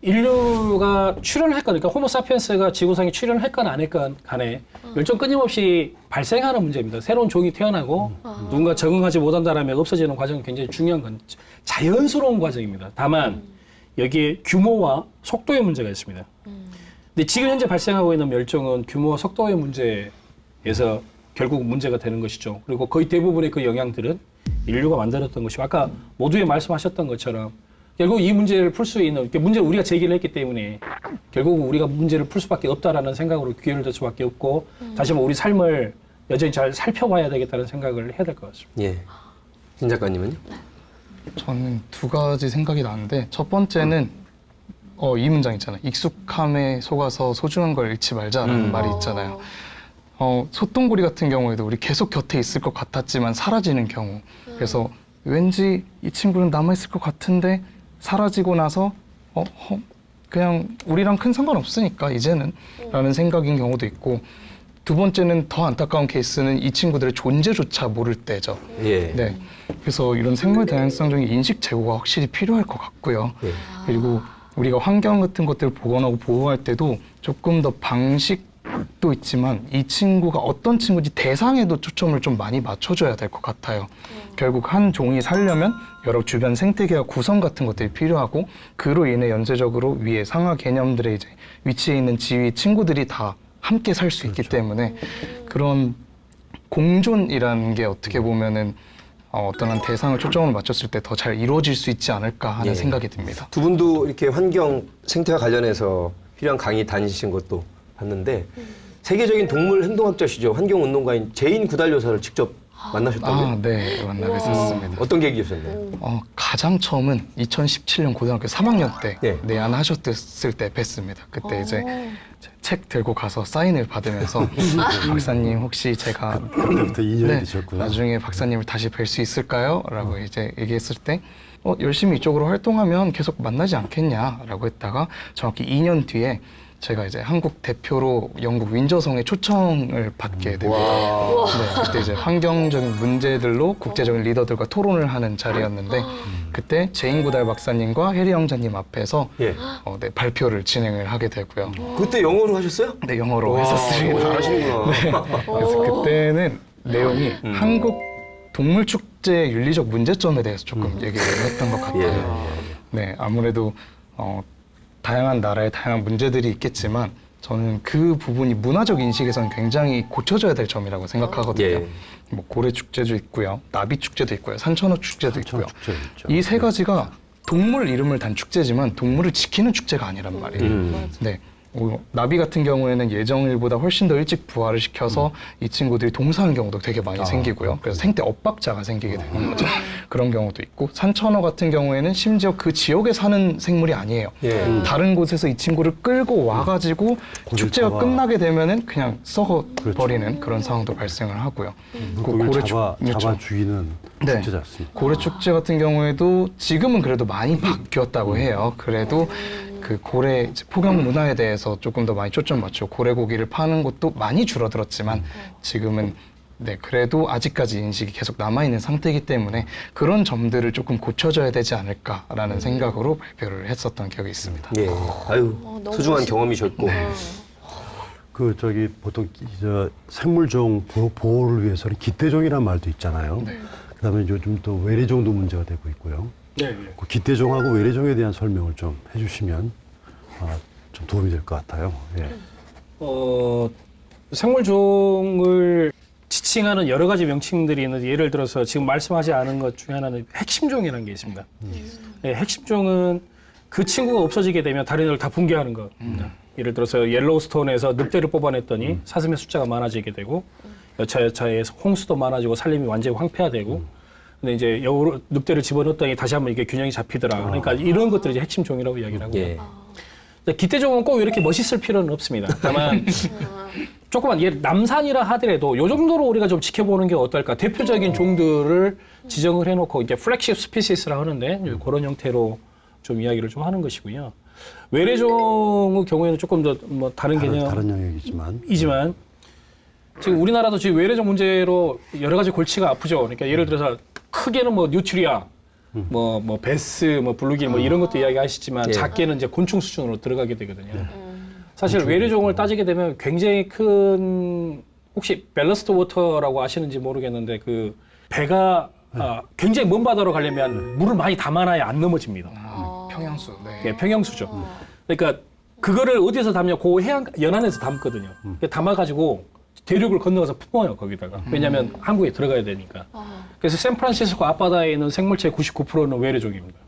인류가 출현을 했건, 그러니까 호모사피엔스가 지구상에 출현을 했건 안 했건 간에 멸종 끊임없이 발생하는 문제입니다. 새로운 종이 태어나고 누군가 적응하지 못한다라면 없어지는 과정은 굉장히 중요한 건 자연스러운 과정입니다. 다만 여기에 규모와 속도의 문제가 있습니다. 근데 지금 현재 발생하고 있는 멸종은 규모와 속도의 문제에서 결국 문제가 되는 것이죠. 그리고 거의 대부분의 그 영향들은 인류가 만들었던 것이고 아까 모두에 말씀하셨던 것처럼 결국 이 문제를 풀 수 있는 문제를 우리가 제기를 했기 때문에 결국 우리가 문제를 풀 수밖에 없다라는 생각으로 귀를 들 수밖에 없고 다시 한번 우리 삶을 여전히 잘 살펴봐야 되겠다는 생각을 해야 될 것 같습니다. 예. 신 작가님은요? 저는 두 가지 생각이 나는데 첫 번째는 이 문장 있잖아요. 익숙함에 속아서 소중한 걸 잃지 말자라는 말이 있잖아요. 소똥구리 같은 경우에도 우리 계속 곁에 있을 것 같았지만 사라지는 경우. 그래서 왠지 이 친구는 남아있을 것 같은데 사라지고 나서 그냥 우리랑 큰 상관없으니까 이제는 라는 생각인 경우도 있고 두 번째는 더 안타까운 케이스는 이 친구들의 존재조차 모를 때죠. 예. 네. 그래서 이런 생물 다양성적인 인식 제고가 확실히 필요할 것 같고요. 예. 그리고 우리가 환경 같은 것들을 복원하고 보호할 때도 조금 더 방식도 있지만 이 친구가 어떤 친구인지 대상에도 초점을 좀 많이 맞춰줘야 될 것 같아요. 결국 한 종이 살려면 여러 주변 생태계와 구성 같은 것들이 필요하고 그로 인해 연쇄적으로 위에 상하 개념들의 이제 위치에 있는 지위 친구들이 다 함께 살 수 있기 때문에 그런 공존이라는 게 어떻게 보면은 어떤 한 대상을 초점을 맞췄을 때 더 잘 이루어질 수 있지 않을까 하는 예. 생각이 듭니다. 두 분도 이렇게 환경 생태와 관련해서 필요한 강의 다니신 것도 봤는데 세계적인 동물 행동학자시죠. 환경운동가인 제인 구달요사를 직접 만나셨다고요? 네, 만나고 있었습니다. 어떤 계기였었나요? 가장 처음은 2017년 고등학교 3학년 때 네. 내한하셨을 때 뵀습니다. 그때 이제 책 들고 가서 사인을 받으면서 박사님 혹시 제가 그때부터 인연이 네, 되셨구나. 나중에 박사님을 다시 뵐 수 있을까요? 라고 이제 얘기했을 때 열심히 이쪽으로 활동하면 계속 만나지 않겠냐라고 했다가 정확히 2년 뒤에 제가 이제 한국 대표로 영국 윈저성에 초청을 받게 됩니다. 네, 그때 이제 환경적인 문제들로 국제적인 리더들과 토론을 하는 자리였는데 그때 제인 구달 박사님과 해리 영자님 앞에서 예. 네, 발표를 진행을 하게 되고요. 그때 영어로 하셨어요? 네, 영어로 와, 했었습니다. 잘하시는구나. 그래서 그때는 내용이 한국 동물 축제 윤리적 문제점에 대해서 조금 얘기를 했던 것 같아요. 네, 아무래도 다양한 나라의 다양한 문제들이 있겠지만 저는 그 부분이 문화적 인식에서는 굉장히 고쳐져야 될 점이라고 생각하거든요. 예. 뭐 고래 축제도 있고요, 나비 축제도 있고요, 산천어 축제도 있고요. 축제 있죠. 이 세 가지가 동물 이름을 단 축제지만 동물을 지키는 축제가 아니란 말이에요. 네. 나비 같은 경우에는 예정일보다 훨씬 더 일찍 부화를 시켜서 이 친구들이 동사하는 경우도 되게 많이 생기고요. 그래서 생태 엇박자가 생기게 되는 거죠. 그런 경우도 있고 산천어 같은 경우에는 심지어 그 지역에 사는 생물이 아니에요. 예. 다른 곳에서 이 친구를 끌고 와가지고 축제가 잡아. 끝나게 되면은 그냥 썩어버리는 그런 상황도 발생을 하고요. 물고기를 그렇죠. 잡아 죽이는 네. 축제지 않습니까? 고래 축제 같은 경우에도 지금은 그래도 많이 바뀌었다고 해요. 그래도 그 고래 이제 포경 문화에 대해서 조금 더 많이 초점 맞추고 고래 고기를 파는 곳도 많이 줄어들었지만 지금은 네, 그래도 아직까지 인식이 계속 남아있는 상태이기 때문에 그런 점들을 조금 고쳐줘야 되지 않을까라는 생각으로 발표를 했었던 기억이 있습니다. 예. 아유, 너무 소중한 멋있- 경험이셨고. 보통 생물종 보호를 위해서는 기대종이라는 말도 있잖아요. 그다음에 요즘 또 외래종도 문제가 되고 있고요. 네. 그 기대종하고 외래종에 대한 설명을 좀 해주시면 좀 도움이 될 것 같아요. 예. 생물종을 지칭하는 여러 가지 명칭들이 있는데 예를 들어서 지금 말씀하지 않은 것 중에 하나는 핵심종이라는 게 있습니다. 네, 핵심종은 그 친구가 없어지게 되면 다른 애들 다 붕괴하는 겁니다. 예를 들어서 옐로우스톤에서 늑대를 뽑아냈더니 사슴의 숫자가 많아지게 되고 여차여차해서 홍수도 많아지고 산림이 완전히 황폐화되고 근데 이제 늑대를 집어넣었더니 다시 한번 이게 균형이 잡히더라. 그러니까 이런 것들이 이제 핵심종이라고 이야기를 하고요. 예. 기대종은 꼭 이렇게 멋있을 필요는 없습니다. 다만 조그만 남산이라 하더라도 요 정도로 우리가 좀 지켜보는 게 어떨까. 대표적인 종들을 지정을 해놓고 이제 플렉십 스피시스라고 하는데 그런 형태로 좀 이야기를 좀 하는 것이고요. 외래종의 경우에는 조금 더 뭐 다른 개념 다른 영역이지만 이지만 지금 우리나라도 지금 외래종 문제로 여러 가지 골치가 아프죠. 그러니까 예를 들어서 크게는 뭐 뉴트리아, 뭐 베스, 뭐 블루길 뭐 이런 것도 이야기하시지만 예. 작게는 이제 곤충 수준으로 들어가게 되거든요. 사실 외래종을 따지게 되면 굉장히 큰 혹시 밸러스트 워터라고 아시는지 모르겠는데 그 배가 굉장히 먼 바다로 가려면 물을 많이 담아놔야 안 넘어집니다. 평양수. 네. 예, 평형수죠. 그러니까 그거를 어디서 담냐? 그 해안 연안에서 담거든요. 담아가지고 대륙을 건너가서 품어요 거기다가. 왜냐하면 한국에 들어가야 되니까. 그래서 샌프란시스코 앞바다에 있는 생물체의 99%는 외래종입니다.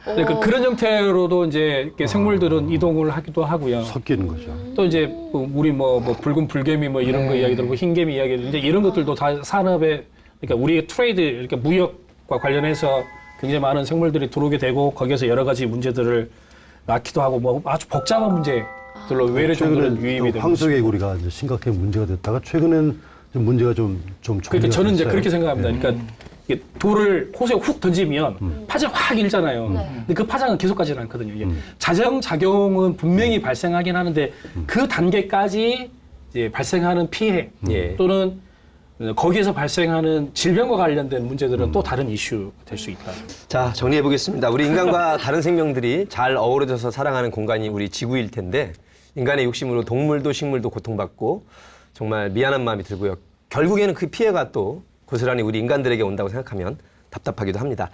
그러니까 그런 형태로도 이제 이렇게 생물들은 이동을 하기도 하고요. 섞이는 거죠. 또 이제 우리 뭐 붉은 불개미 뭐 이런 거 이야기 들고 흰개미 이야기 들고 이제 이런 것들도 다 산업에 그러니까 우리의 트레이드 이렇게 무역과 관련해서 굉장히 많은 생물들이 들어오게 되고 거기에서 여러 가지 문제들을 낳기도 하고 뭐 아주 복잡한 문제들로 외래종들은 유입이 되고 황소개구리가 이제 심각하게 문제가 됐다가 최근엔 좀 문제가 좀 그러니까 저는 이제 됐어요. 그렇게 생각합니다. 예. 그러니까 이게 돌을 호수에 훅 던지면 파장이 확 일잖아요. 근데 그 파장은 계속 가지는 않거든요. 이게 자정작용은 분명히 발생하긴 하는데 그 단계까지 이제 발생하는 피해 예. 또는 거기에서 발생하는 질병과 관련된 문제들은 또 다른 이슈가 될 수 있다. 자, 정리해 보겠습니다. 우리 인간과 다른 생명들이 잘 어우러져서 살아가는 공간이 우리 지구일 텐데 인간의 욕심으로 동물도 식물도 고통받고 정말 미안한 마음이 들고요. 결국에는 그 피해가 또 고스란히 우리 인간들에게 온다고 생각하면 답답하기도 합니다.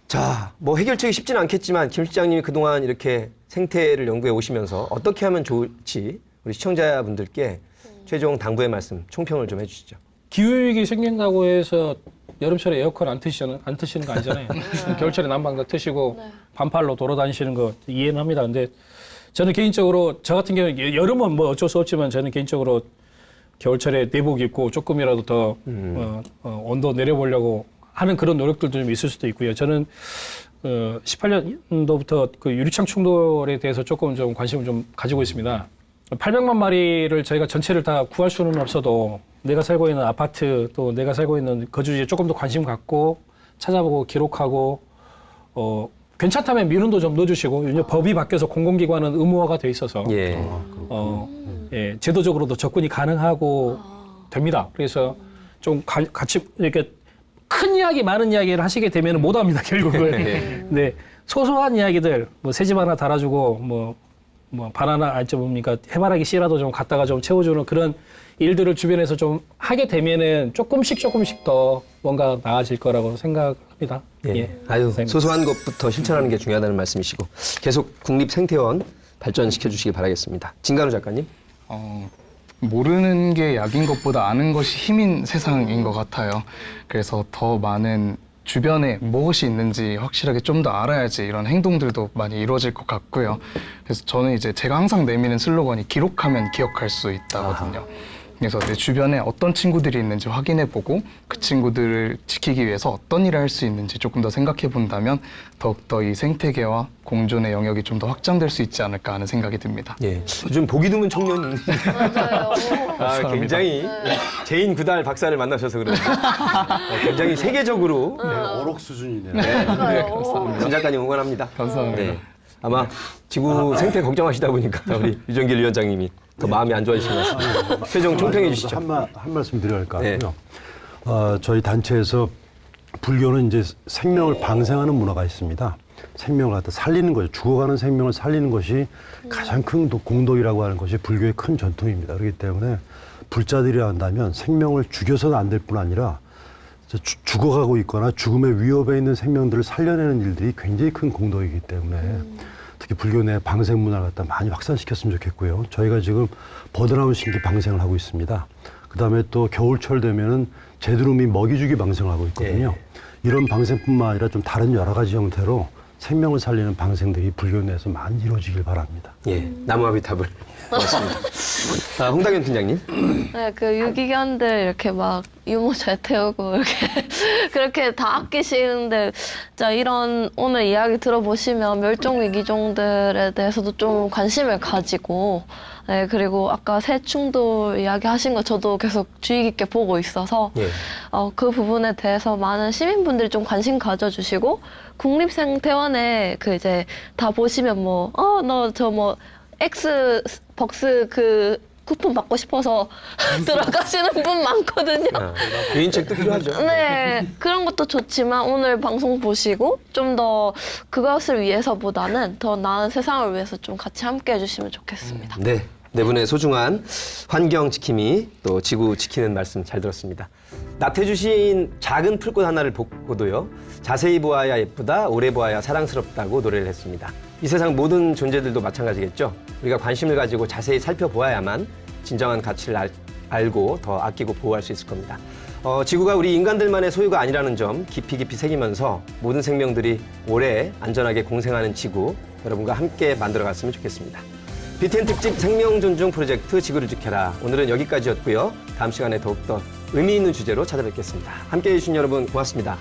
자, 뭐 해결책이 쉽지는 않겠지만 김 실장님이 그동안 이렇게 생태를 연구해 오시면서 어떻게 하면 좋을지 우리 시청자분들께 최종 당부의 말씀, 총평을 좀 해주시죠. 기후위기 생긴다고 해서 여름철에 에어컨 안 트시는 거 아니잖아요. 겨울철에 난방도 트시고 반팔로 돌아다니시는 거 이해는 합니다. 근데 저는 개인적으로 저 같은 경우는 여름은 뭐 어쩔 수 없지만 저는 개인적으로 겨울철에 내복 입고 조금이라도 더 온도 내려보려고 하는 그런 노력들도 좀 있을 수도 있고요. 저는 18년도부터 그 유리창 충돌에 대해서 조금 좀 관심을 좀 가지고 있습니다. 800만 마리를 저희가 전체를 다 구할 수는 없어도 내가 살고 있는 아파트 또 내가 살고 있는 거주지에 조금 더 관심 갖고 찾아보고 기록하고 괜찮다면 민원도 좀 넣어주시고 이제 법이 바뀌어서 공공기관은 의무화가 돼 있어서 예. 예, 제도적으로도 접근이 가능하고 됩니다. 그래서 좀 같이 이렇게 큰 이야기, 많은 이야기를 하시게 되면 못 합니다, 결국은. 근데 소소한 이야기들, 뭐 새집 하나 달아주고, 뭐 바나나, 뭡니까, 해바라기 씨라도 좀 갖다가 좀 채워주는 그런 일들을 주변에서 좀 하게 되면은 조금씩 더 뭔가 나아질 거라고 생각합니다. 예. 예. 아유, 선생님. 소소한 것부터 실천하는 게 중요하다는 말씀이시고 계속 국립생태원 발전시켜 주시길 바라겠습니다. 진간우 작가님. 모르는 게 약인 것보다 아는 것이 힘인 세상인 것 같아요. 그래서 더 많은 주변에 무엇이 있는지 확실하게 좀 더 알아야지 이런 행동들도 많이 이루어질 것 같고요. 그래서 저는 이제 제가 항상 내미는 슬로건이 기록하면 기억할 수 있다거든요. 그래서 내 주변에 어떤 친구들이 있는지 확인해보고 그 친구들을 지키기 위해서 어떤 일을 할 수 있는지 조금 더 생각해 본다면 더욱더 이 생태계와 공존의 영역이 좀 더 확장될 수 있지 않을까 하는 생각이 듭니다. 예. 요즘 보기 드문 청년이 맞아요. 굉장히 제인 구달 박사를 만나셔서 그런지 굉장히 세계적으로 어록 수준이네요. 진 작가님 응원합니다. 감사합니다. 네. 아마 지구 생태 걱정하시다 보니까 우리 유정길 위원장님이 더 마음이 안 좋아지신 것 같습니다. 최종 총평해 주시죠. 한 말씀 드려야 할 것 네. 같고요. 저희 단체에서 불교는 이제 생명을 방생하는 문화가 있습니다. 생명을 갖다 살리는 거죠. 죽어가는 생명을 살리는 것이 가장 큰 공덕이라고 하는 것이 불교의 큰 전통입니다. 그렇기 때문에 불자들이라 한다면 생명을 죽여서는 안 될 뿐 아니라 죽어가고 있거나 죽음의 위협에 있는 생명들을 살려내는 일들이 굉장히 큰 공덕이기 때문에 특히 불교 내 방생 문화를 갖다 많이 확산시켰으면 좋겠고요. 저희가 지금 버드나무 심기 방생을 하고 있습니다. 그다음에 또 겨울철 되면은 제두루미 먹이주기 방생을 하고 있거든요. 이런 방생뿐만 아니라 좀 다른 여러 가지 형태로 생명을 살리는 방생들이 불교 내에서 많이 이루어지길 바랍니다. 예, 나무아비탑을 고맙습니다. 홍당현 팀장님. 네, 그 유기견들 이렇게 막 유모차에 태우고 이렇게 그렇게 다 아끼시는데 자 이런 오늘 이야기 들어보시면 멸종 위기종들에 대해서도 좀 관심을 가지고 네, 그리고 아까 새충돌 이야기하신 거 저도 계속 주의 깊게 보고 있어서 예. 그 부분에 대해서 많은 시민분들이 좀 관심 가져주시고 국립생태원에 그 이제 다 보시면 뭐 너 저 뭐 엑스벅스 그 쿠폰 받고 싶어서 들어가시는 분 많거든요. 유인책도 필요하죠. 네, 그런 것도 좋지만 오늘 방송 보시고 좀 더 그것을 위해서보다는 더 나은 세상을 위해서 좀 같이 함께 해주시면 좋겠습니다. 네, 네 분의 소중한 환경 지킴이 또 지구 지키는 말씀 잘 들었습니다. 나태주신 작은 풀꽃 하나를 보고도요. 자세히 보아야 예쁘다, 오래 보아야 사랑스럽다고 노래를 했습니다. 이 세상 모든 존재들도 마찬가지겠죠. 우리가 관심을 가지고 자세히 살펴보아야만 진정한 가치를 알고 더 아끼고 보호할 수 있을 겁니다. 지구가 우리 인간들만의 소유가 아니라는 점 깊이 새기면서 모든 생명들이 오래 안전하게 공생하는 지구 여러분과 함께 만들어갔으면 좋겠습니다. BTN 특집 생명 존중 프로젝트 지구를 지켜라. 오늘은 여기까지였고요. 다음 시간에 더욱더 의미 있는 주제로 찾아뵙겠습니다. 함께해 주신 여러분 고맙습니다.